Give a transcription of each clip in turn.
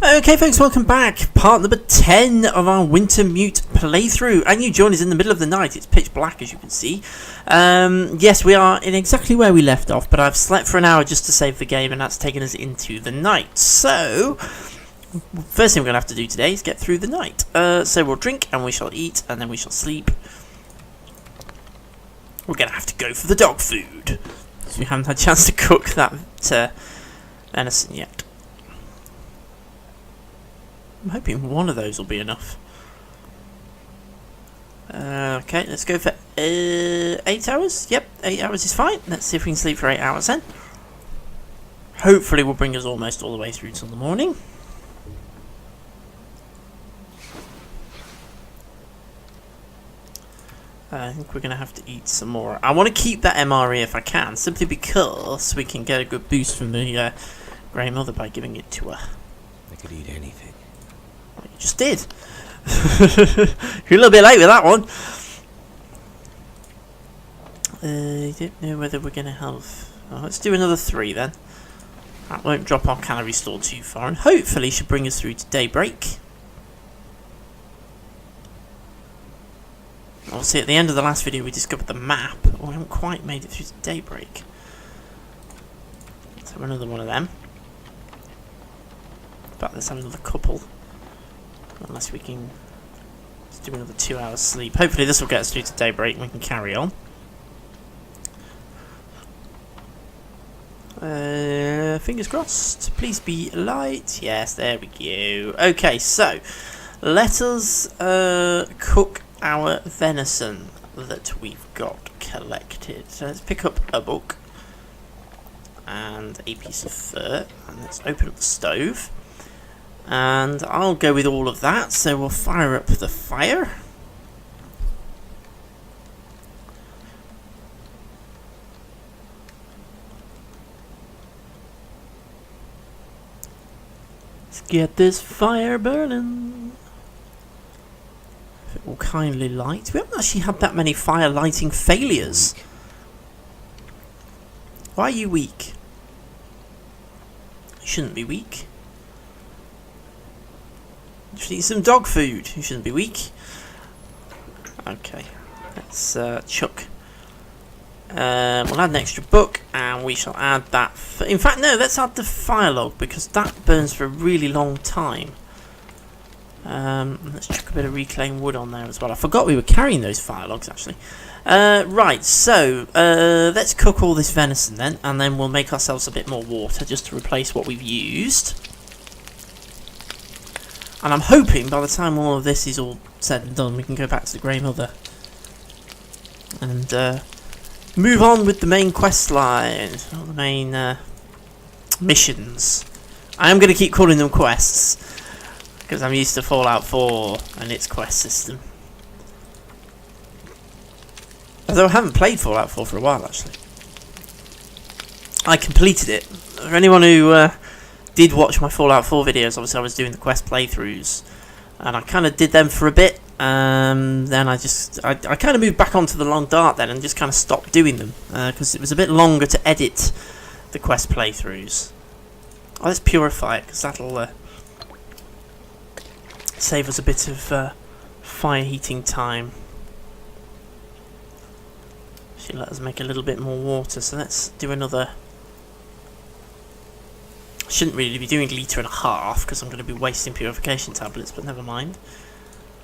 Okay folks, welcome back. Part number 10 of our Wintermute playthrough. And you join us in the middle of the night. It's pitch black, as you can see. Yes, we are in exactly where we left off, but I've slept for an hour just to save the game, and that's taken us into the night. So, first thing we're going to have to do today is get through the night. So we'll drink, and we shall eat, and then we shall sleep. We're going to have to go for the dog food, because we haven't had a chance to cook that venison yet. I'm hoping one of those will be enough. Okay, let's go for 8 hours. Yep, 8 hours is fine. Let's see if we can sleep for 8 hours then. Hopefully will bring us almost all the way through till the morning. I think we're going to have to eat some more. I want to keep that MRE if I can, simply because we can get a good boost from the Grey Mother by giving it to her. I could eat anything. You just did. You're a little bit late with that one. I don't know whether we're going to have... Oh, let's do another 3 then. That won't drop our calorie store too far, and hopefully should bring us through to daybreak. Obviously at the end of the last video we discovered the map, but we haven't quite made it through to daybreak. Let's have another one of them. In fact, let's have another couple. Unless we can do another 2 hours sleep. Hopefully this will get us through to daybreak and we can carry on. Fingers crossed. Please be light. Yes, there we go. Okay, so let us cook our venison that we've got collected. So let's pick up a book and a piece of fur, and let's open up the stove. And I'll go with all of that, so we'll fire up the fire. Let's get this fire burning. If it will kindly light. We haven't actually had that many fire lighting failures. Why are you weak? You shouldn't be weak. You should eat some dog food. You shouldn't be weak. Okay, let's chuck. We'll add an extra book, and we shall add that. In fact, no, let's add the fire log because that burns for a really long time. Let's chuck a bit of reclaimed wood on there as well. I forgot we were carrying those fire logs actually. Right, so let's cook all this venison then, and then we'll make ourselves a bit more water just to replace what we've used. And I'm hoping by the time all of this is all said and done, we can go back to the Grey Mother and move on with the main quest line, or the main missions. I am going to keep calling them quests because I'm used to Fallout 4 and its quest system. Although I haven't played Fallout 4 for a while actually. I completed it. For anyone who did watch my Fallout 4 videos, obviously I was doing the quest playthroughs, and I kind of did them for a bit, then I kind of moved back onto the Long Dark then and just kind of stopped doing them, because it was a bit longer to edit the quest playthroughs. Oh, let's purify it, because that'll save us a bit of fire heating time. Should let us make a little bit more water, so let's do another... Shouldn't really be doing 1.5 litres because I'm going to be wasting purification tablets, but never mind.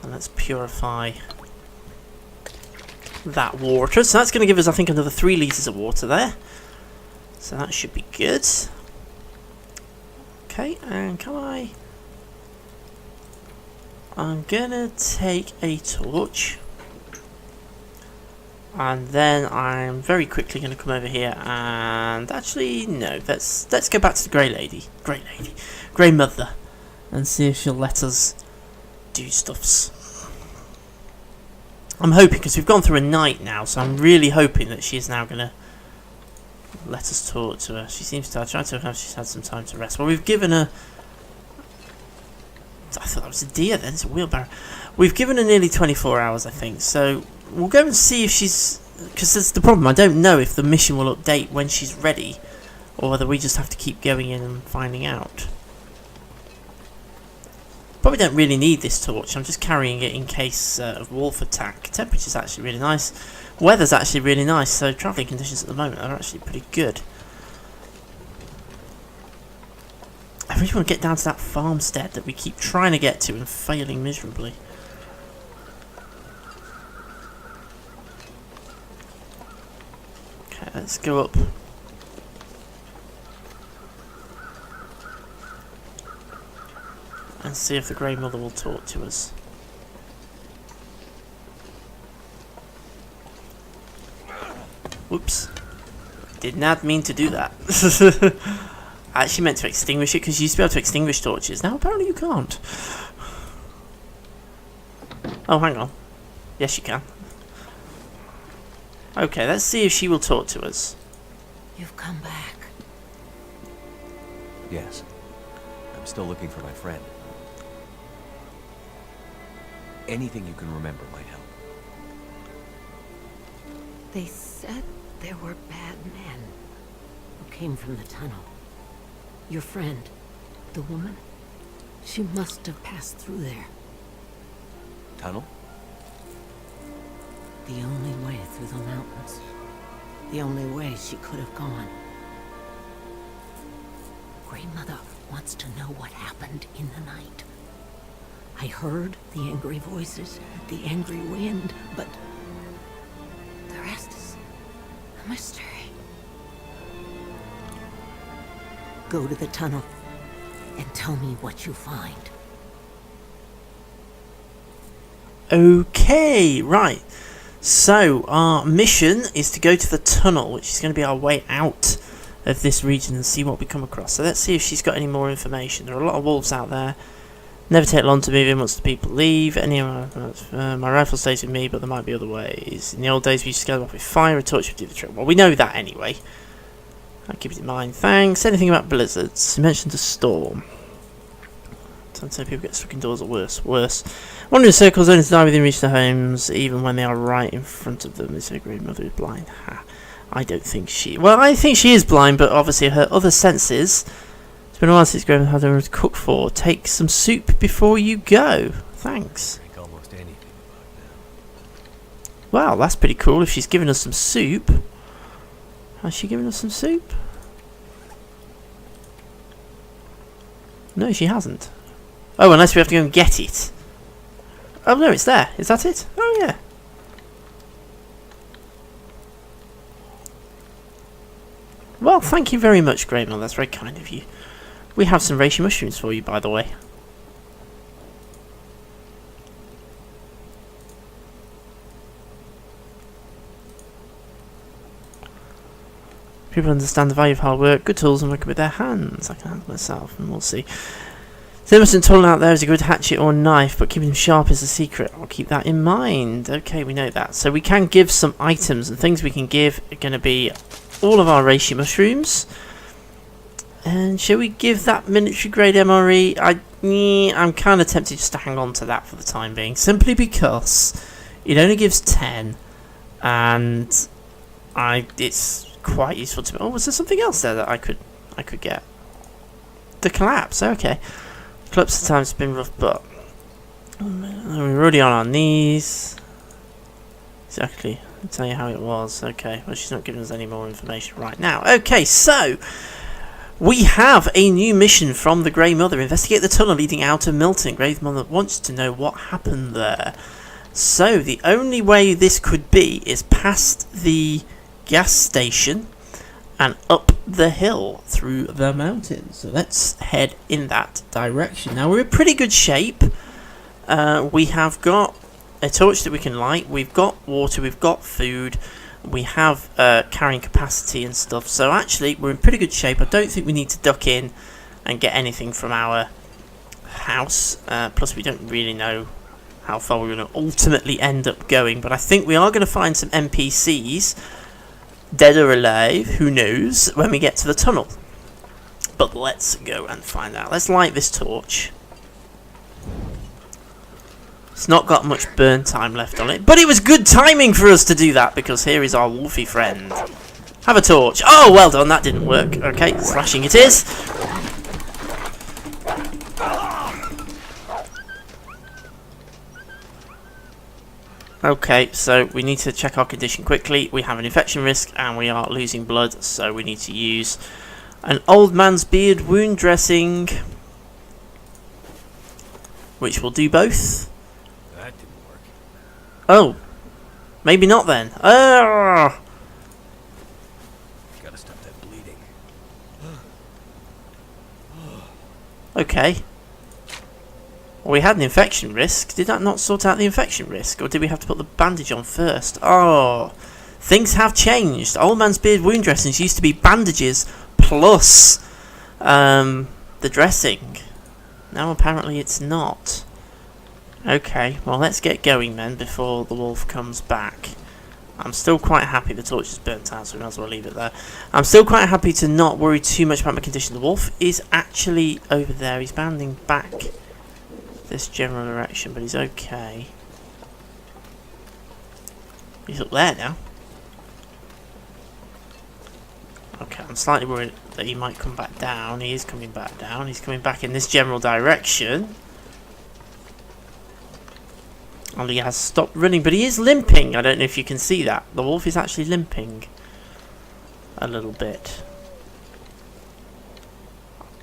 And let's purify that water. So that's going to give us, I think, another 3 litres of water there. So that should be good. Okay, and I'm going to take a torch. And then I'm very quickly going to come over here and actually no, let's go back to the Grey Mother, and see if she'll let us do stuffs. I'm hoping, because we've gone through a night now, so I'm really hoping that she is now going to let us talk to her. She seems to have tried to have she's had some time to rest. Well, we've given her. I thought that was a deer. Then it's a wheelbarrow. We've given her nearly 24 hours, I think. So we'll go and see if she's... Because that's the problem. I don't know if the mission will update when she's ready, or whether we just have to keep going in and finding out. probably don't really need this torch. I'm just carrying it in case of wolf attack. Temperature's actually really nice. Weather's actually really nice, so travelling conditions at the moment are actually pretty good. I really want to get down to that farmstead that we keep trying to get to and failing miserably. Okay, let's go up. And see if the Grey Mother will talk to us. Whoops. Did not mean to do that. I actually meant to extinguish it because you used to be able to extinguish torches. Now apparently you can't. Oh, hang on. Yes, you can. Okay, let's see if she will talk to us. You've come back. Yes. I'm still looking for my friend. Anything you can remember might help. They said there were bad men who came from the tunnel. Your friend, the woman, she must have passed through there. Tunnel? The only way through the mountains. The only way she could have gone. Grey Mother wants to know what happened in the night. I heard the angry voices, the angry wind, but the rest is a mystery. Go to the tunnel and tell me what you find. Okay, right. So, our mission is to go to the tunnel, which is going to be our way out of this region and see what we come across. So let's see if she's got any more information. There are a lot of wolves out there. Never take long to move in once the people leave. My rifle stays with me, but there might be other ways. In the old days, we used to go off with fire, a torch would do the trick. Well, we know that anyway. I'll keep it in mind. Thanks. Anything about blizzards? You mentioned a storm. Sometimes people get stuck indoors or worse. Wandering circles only to die within reach of their homes, even when they are right in front of them. Is her Grey Mother is blind? Ha. I don't think she... Well, I think she is blind, but obviously her other senses... It's been a while since Grey Mother had her to cook for. Take some soup before you go. Thanks. Drink almost anything about now. Wow, that's pretty cool if she's giving us some soup. Has she given us some soup? No, she hasn't. Oh, unless we have to go and get it. Oh no, it's there. Is that it? Oh yeah. Well, thank you very much, Grey Mother. That's very kind of you. We have some reishi mushrooms for you, by the way. People understand the value of hard work, good tools, and working with their hands. I can handle myself, and we'll see. The Emerson tool out there is a good hatchet or knife, but keeping them sharp is the secret. I'll keep that in mind. Okay, we know that. So we can give some items, and things we can give are going to be all of our reishi mushrooms. And shall we give that military grade MRE? I'm kind of tempted just to hang on to that for the time being, simply because it only gives 10, and it's quite useful to me. Oh, was there something else there that I could get? The collapse. Okay. Collapse at times has been rough, but we're already on our knees. Exactly. I'll tell you how it was. Okay. Well, she's not giving us any more information right now. Okay, so we have a new mission from the Grey Mother. Investigate the tunnel leading out of Milton. Grey Mother wants to know what happened there. So the only way this could be is past the gas station and up the hill through the mountains. So let's head in that direction. Now we're in pretty good shape. We have got a torch that we can light. We've got water. We've got food. We have carrying capacity and stuff. So actually we're in pretty good shape. I don't think we need to duck in and get anything from our house. Plus we don't really know how far we're going to ultimately end up going. But I think we are going to find some NPCs, dead or alive, who knows, when we get to the tunnel. But let's go and find out. Let's light this torch. It's not got much burn time left on it, but it was good timing for us to do that, because here is our wolfy friend. Have a torch. Oh, well done, that didn't work. Okay, slashing it is. Okay, so we need to check our condition quickly. We have an infection risk and we are losing blood, so we need to use an old man's beard wound dressing, which will do both. That didn't work. Oh, maybe not then. Gotta stop that bleeding. Okay. Well, we had an infection risk. Did that not sort out the infection risk? Or did we have to put the bandage on first? Oh, things have changed. Old man's beard wound dressings used to be bandages plus the dressing. Now apparently it's not. Okay, well let's get going then before the wolf comes back. I'm still quite happy the torch is burnt out, so we might as well leave it there. I'm still quite happy to not worry too much about my condition. The wolf is actually over there. He's bounding back this general direction, but he's okay. He's up there now. Okay, I'm slightly worried that he might come back down. He is coming back down. He's coming back in this general direction. And he has stopped running, but he is limping. I don't know if you can see that. The wolf is actually limping a little bit.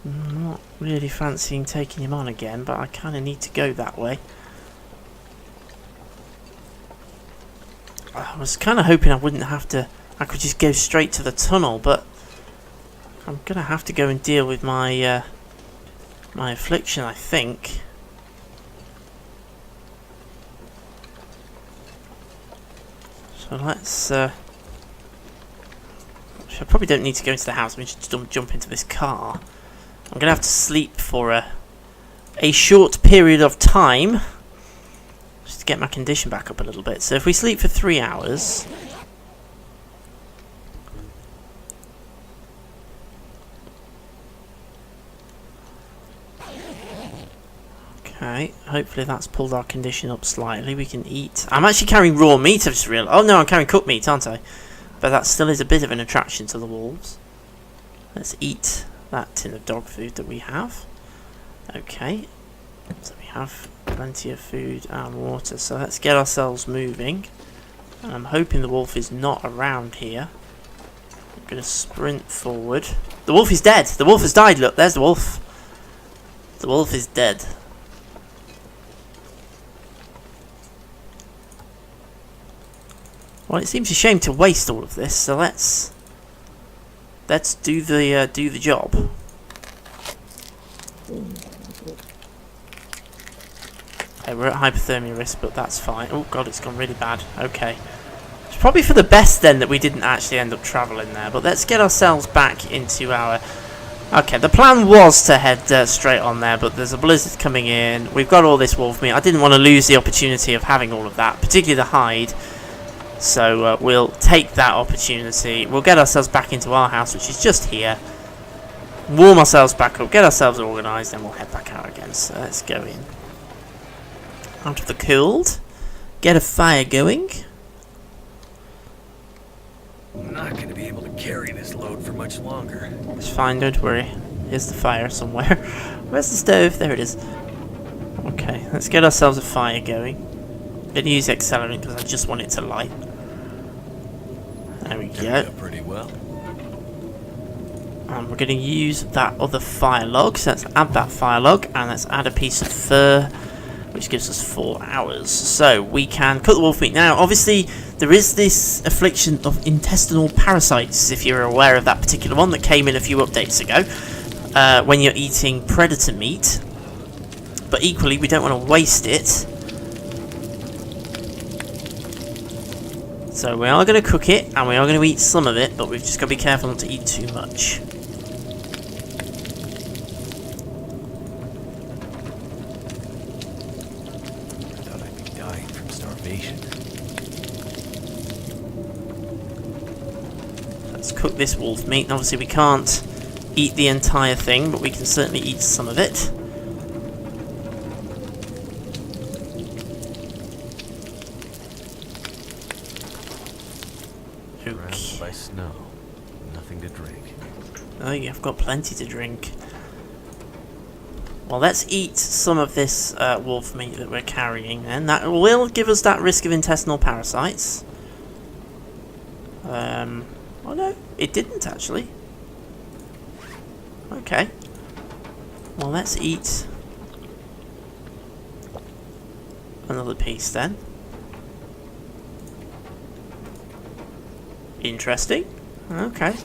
I'm not really fancying taking him on again, but I kind of need to go that way. I was kind of hoping I wouldn't have to. I could just go straight to the tunnel, but I'm gonna have to go and deal with my my affliction, I think. So let's. I probably don't need to go into the house. Let me just jump into this car. I'm gonna have to sleep for a short period of time, just to get my condition back up a little bit. So if we sleep for 3 hours. Okay, hopefully that's pulled our condition up slightly. We can eat. I'm actually carrying raw meat, I've just realised. Oh no, I'm carrying cooked meat, aren't I? But that still is a bit of an attraction to the wolves. Let's eat that tin of dog food that we have. Okay, so we have plenty of food and water. So let's get ourselves moving. And I'm hoping the wolf is not around here. I'm going to sprint forward. The wolf is dead! The wolf has died, look, there's the wolf. The wolf is dead. Well, it seems a shame to waste all of this, so let's do the job. Okay, we're at hypothermia risk, but that's fine. Oh god, it's gone really bad. Okay, it's probably for the best then that we didn't actually end up travelling there. But let's get ourselves back into our. Okay, the plan was to head straight on there, but there's a blizzard coming in. We've got all this wolf meat. I didn't want to lose the opportunity of having all of that, particularly the hide. So we'll take that opportunity. We'll get ourselves back into our house, which is just here. Warm ourselves back up, get ourselves organised, and we'll head back out again. So let's go in. Out of the cold. Get a fire going. I'm not going to be able to carry this load for much longer. It's fine, don't worry. Here's the fire somewhere. Where's the stove? There it is. Okay, let's get ourselves a fire going. I'm going to use accelerant because I just want it to light. There we go. Pretty well. And we're going to use that other fire log. So let's add that fire log and let's add a piece of fur, which gives us 4 hours. So we can cook the wolf meat. Now, obviously, there is this affliction of intestinal parasites, if you're aware of that particular one, that came in a few updates ago, when you're eating predator meat. But equally, we don't want to waste it. So we are going to cook it, and we are going to eat some of it, but we've just got to be careful not to eat too much. I thought I'd be dying from starvation. Let's cook this wolf meat, and obviously we can't eat the entire thing, but we can certainly eat some of it. Surrounded by snow. Nothing to drink. Oh, yeah, I've got plenty to drink. Well, let's eat some of this wolf meat that we're carrying then. That will give us that risk of intestinal parasites. Oh no, it didn't actually. Okay. Well, let's eat another piece then. Interesting. Okay.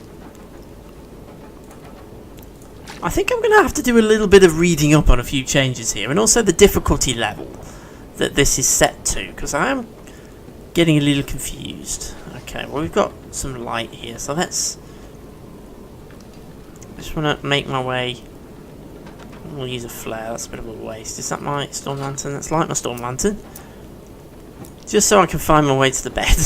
I think I'm going to have to do a little bit of reading up on a few changes here, and also the difficulty level that this is set to, because I am getting a little confused. Okay, well, we've got some light here, so let's... I just want to make my way... We'll use a flare, that's a bit of a waste. Is that my storm lantern? That's like my storm lantern. Just so I can find my way to the bed.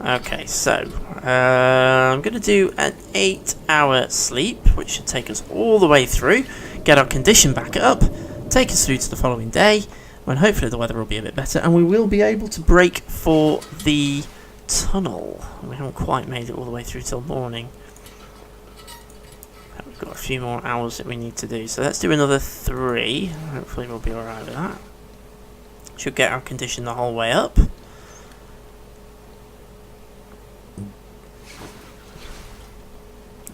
Okay, so I'm going to do an 8-hour sleep, which should take us all the way through, get our condition back up, take us through to the following day, when hopefully the weather will be a bit better, and we will be able to break for the tunnel. We haven't quite made it all the way through till morning. We've got a few more hours that we need to do, so let's do another 3. Hopefully we'll be alright with that. Should get our condition the whole way up. There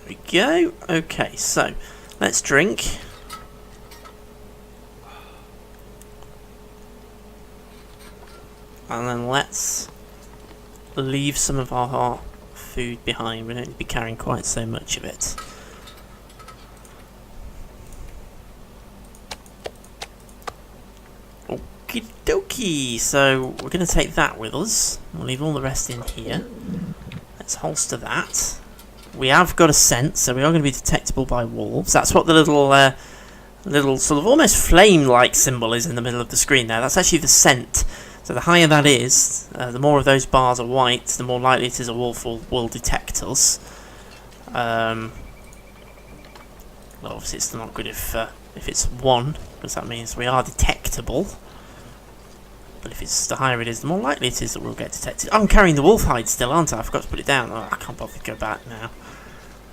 we go. Okay, so let's drink. And then let's leave some of our food behind. We don't need to be carrying quite so much of it. Okie dokie. So we're going to take that with us. We'll leave all the rest in here. Let's holster that. We have got a scent, so we are going to be detectable by wolves. That's what the little sort of almost flame-like symbol is in the middle of the screen there. That's actually the scent. So the higher that is, the more of those bars are white, the more likely it is a wolf will detect us. Well, obviously it's not good if it's 1, because that means we are detectable. But if it's the higher it is, the more likely it is that we'll get detected. Oh, I'm carrying the wolf hide still, aren't I? I forgot to put it down. Oh, I can't bother to go back now.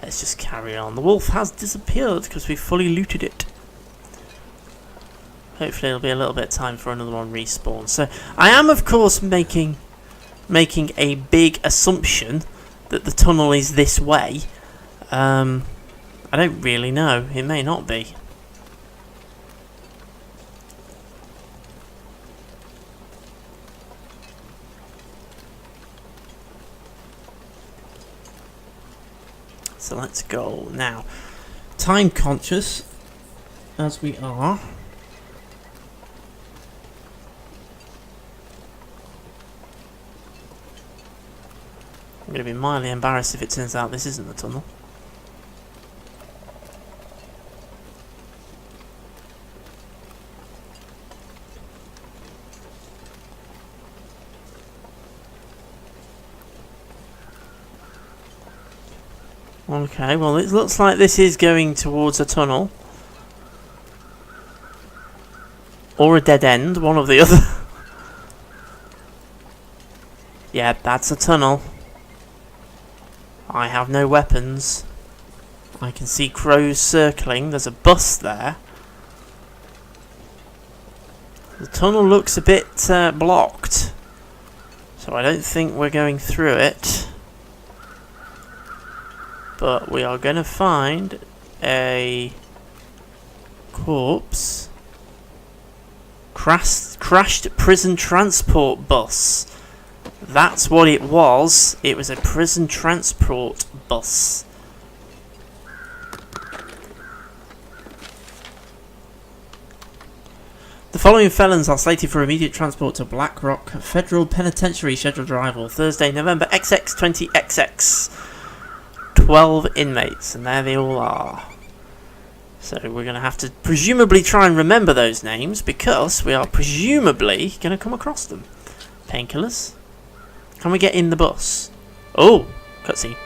Let's just carry on. The wolf has disappeared because we've fully looted it. Hopefully it'll be a little bit of time for another one respawn. So I am, of course, making a big assumption that the tunnel is this way. I don't really know. It may not be. So let's go now. Time conscious as we are. I'm going to be mildly embarrassed if it turns out this isn't the tunnel. Okay, well it looks like this is going towards a tunnel. Or a dead end, one or the other. Yeah, that's a tunnel. I have no weapons. I can see crows circling. There's a bus there. The tunnel looks a bit blocked. So I don't think we're going through it. But we are going to find a corpse. Crashed prison transport bus. That's what it was. It was a prison transport bus. The following felons are slated for immediate transport to Blackrock Federal Penitentiary, scheduled arrival Thursday, November XX 20XX. 12 inmates, and there they all are. So we're going to have to presumably try and remember those names, because we are presumably going to come across them. Painkillers. Can we get in the bus? Oh, cutscene.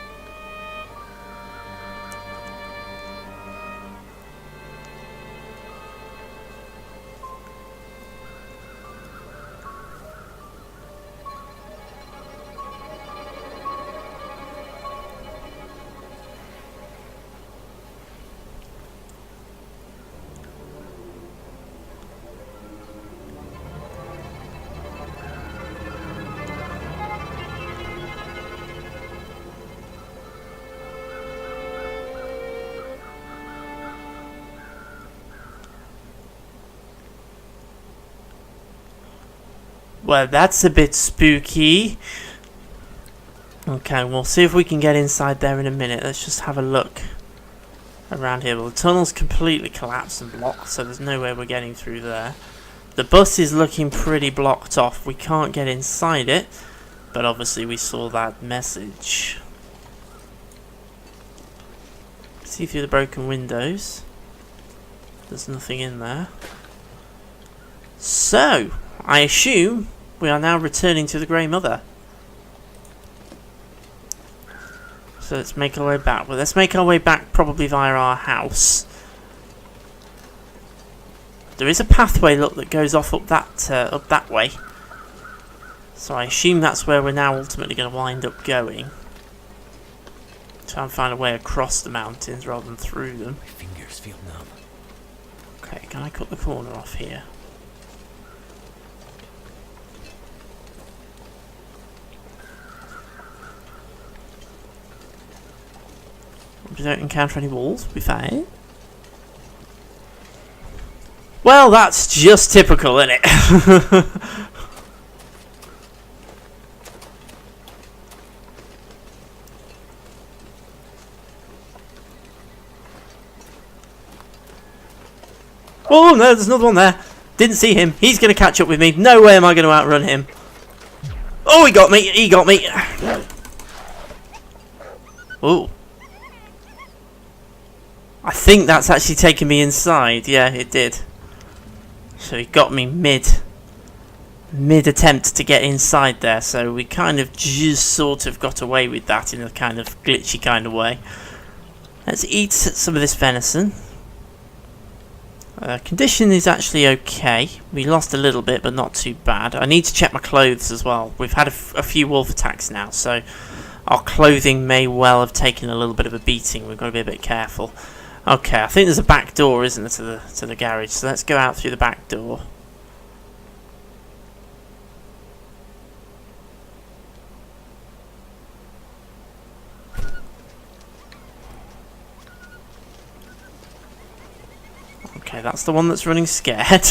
Well, that's a bit spooky. Okay, we'll see if we can get inside there in a minute. Let's just have a look around here. Well, the tunnel's completely collapsed and blocked, so there's no way we're getting through there. The bus is looking pretty blocked off. We can't get inside it, but obviously we saw that message. See through the broken windows. There's nothing in there. So, I assume we are now returning to the Grey Mother. So let's make our way back. Well, let's make our way back probably via our house. There is a pathway, look, that goes off up that way. So I assume that's where we're now ultimately going to wind up going. Try and find a way across the mountains rather than through them. My fingers feel numb. Okay, can I cut the corner off here? If we don't encounter any walls, we'll be fine. Well, that's just typical, isn't it? Oh no, there's another one there. Didn't see him. He's going to catch up with me. No way am I going to outrun him. Oh, he got me. He got me. Oh. I think that's actually taken me inside. Yeah, it did. So he got me mid attempt to get inside there. So we kind of just sort of got away with that in a kind of glitchy kind of way. Let's eat some of this venison. Condition is actually okay. We lost a little bit, but not too bad. I need to check my clothes as well. We've had a few wolf attacks now, so our clothing may well have taken a little bit of a beating. We've got to be a bit careful. Okay, I think there's a back door, isn't there, to the garage? So let's go out through the back door. Okay, that's the one that's running scared.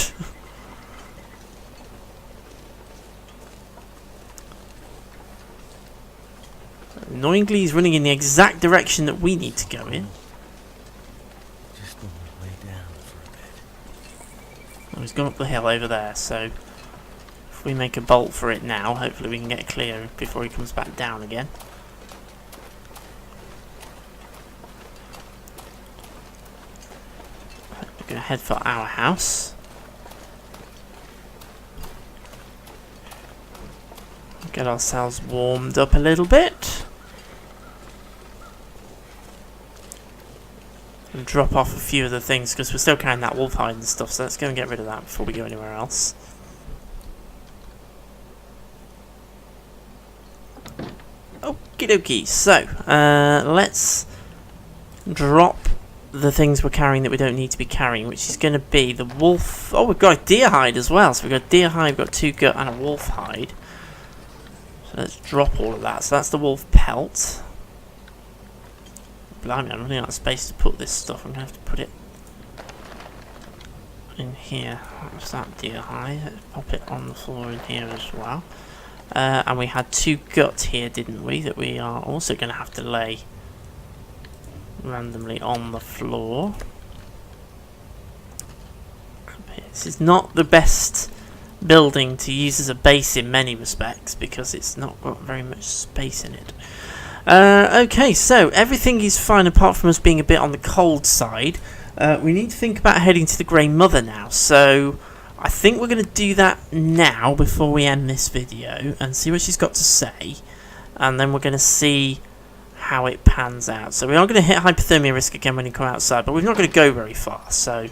Annoyingly, he's running in the exact direction that we need to go in. Just want to lay down for a bit. Oh, he's gone up the hill over there, so if we make a bolt for it now, hopefully we can get clear before he comes back down again. We're going to head for our house. Get ourselves warmed up a little bit. And drop off a few of the things, because we're still carrying that wolf hide and stuff, so let's go and get rid of that before we go anywhere else. Okie dokie, so let's drop the things we're carrying that we don't need to be carrying, which is going to be the wolf. Oh, we've got a deer hide as well, so we've got a deer hide, we've got 2 gut and a wolf hide. So let's drop all of that. So that's the wolf pelt. Blimey, I'm running out of space to put this stuff. I'm going to have to put it in here. What's that deer hide? Let's pop it on the floor in here as well. And we had 2 gut here, didn't we? That we are also going to have to lay randomly on the floor. This is not the best building to use as a base in many respects, because it's not got very much space in it. Okay, so everything is fine apart from us being a bit on the cold side. We need to think about heading to the Grey Mother now, so I think we're going to do that now before we end this video and see what she's got to say, and then we're going to see how it pans out. So we are going to hit hypothermia risk again when you come outside, but we're not going to go very far, so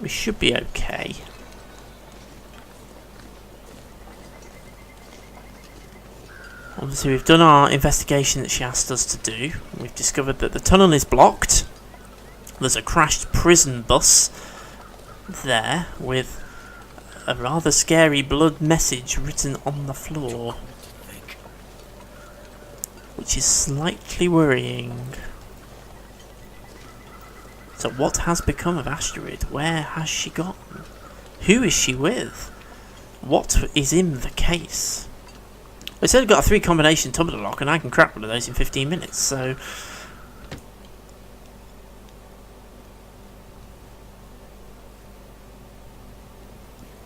we should be okay. Obviously we've done our investigation that she asked us to do. We've discovered that the tunnel is blocked. There's a crashed prison bus there with a rather scary blood message written on the floor, which is slightly worrying. So what has become of Astrid? Where has she gone? Who is she with? What is in the case? It's only got a 3 combination tumbler lock, and I can crack one of those in 15 minutes, so...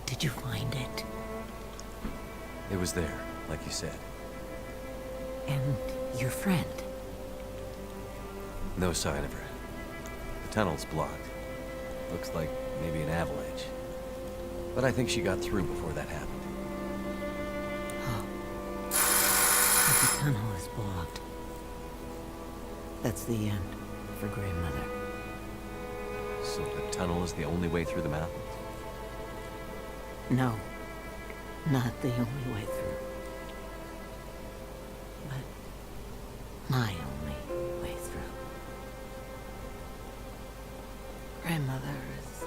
Did you find it? It was there, like you said. And your friend? No sign of her. The tunnel's blocked. Looks like maybe an avalanche. But I think she got through before that happened. Oh. But the tunnel is blocked. That's the end for Grandmother. So the tunnel is the only way through the mountains? No, not the only way through. But my only way through. Grandmother is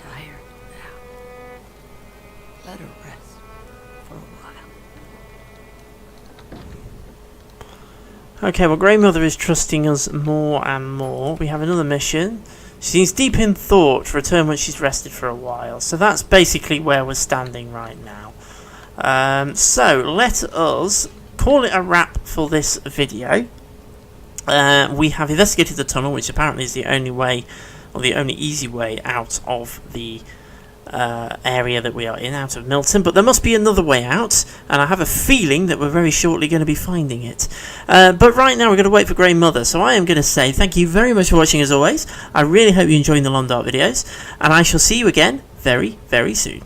tired now. Let her rest for a while. Okay, well, Grandmother is trusting us more and more. We have another mission. She seems deep in thought to return when she's rested for a while. So that's basically where we're standing right now. So let us call it a wrap for this video. We have investigated the tunnel, which apparently is the only way, or the only easy way out of the area that we are in, out of Milton, but there must be another way out, and I have a feeling that we're very shortly going to be finding it. But right now we're going to wait for Grandmother, so I am going to say thank you very much for watching as always. I really hope you're enjoying the Long Dark videos, and I shall see you again very, very soon.